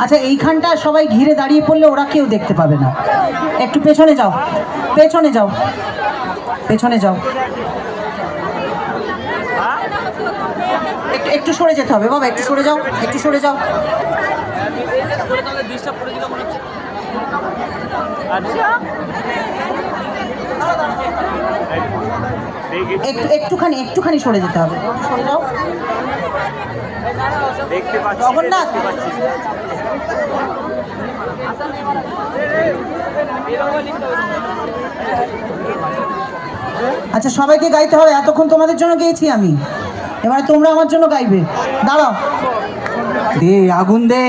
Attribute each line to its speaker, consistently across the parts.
Speaker 1: আচ্ছা, এইখানটা সবাই ঘিরে দাঁড়িয়ে পড়লে ওরা কেউ দেখতে পাবে না। একটু পেছনে যাও, পেছনে যাও, পেছনে যাও। একটু সরে যেতে হবে বাবা, একটু সরে যাও, একটু সরে যাও। একটুখানি সরে যেতে হবে, সরে যাও। জগন্নাথ, আচ্ছা সবাইকে গাইতে হবে, এতক্ষণ তোমাদের জন্য গেয়েছি আমি, এবারে তোমরা আমার জন্য গাইবে। দাঁড়াও, দে আগুন দে।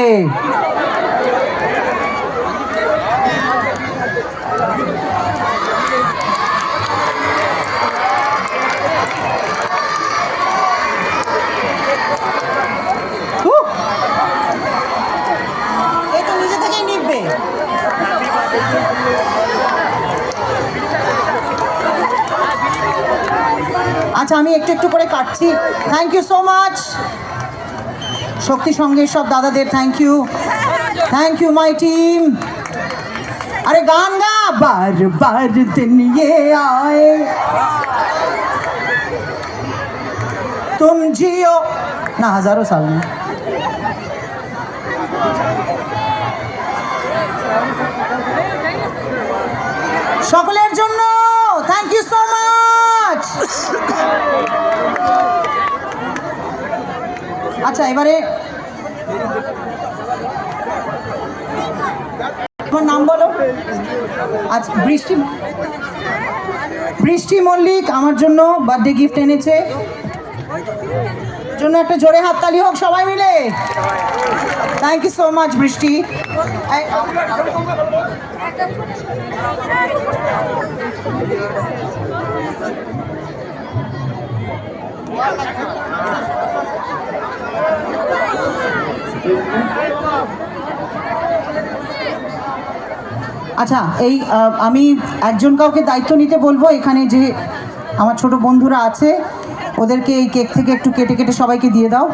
Speaker 1: এই তো নিজে থেকেই নিববে। আচ্ছা আমি একটু একটু করে কাটছি। থ্যাংক ইউ সো মাচ শক্তি সঙ্গের সব দাদাদের, thank you, thank you my team. अरे गान गा, बार बार दिन ये आए तुम जियो ना हजारों साल में। সকলের জন্য থ্যাংক ইউ সো মাচ। আচ্ছা এবারে তোমার নাম বলো। আচ্ছা বৃষ্টি মল্লিক আমার জন্য বার্থডে গিফট এনেছে, জন্য একটা জোরে হাততালি হোক সবাই মিলে। থ্যাংক ইউ সো মাচ বৃষ্টি। আচ্ছা এই আমি একজন কাউকে দায়িত্ব নিতে বলবো, এখানে যে আমার ছোট বন্ধুরা আছে ওদেরকে এই কেক থেকে একটু কেটে কেটে সবাইকে দিয়ে দাও।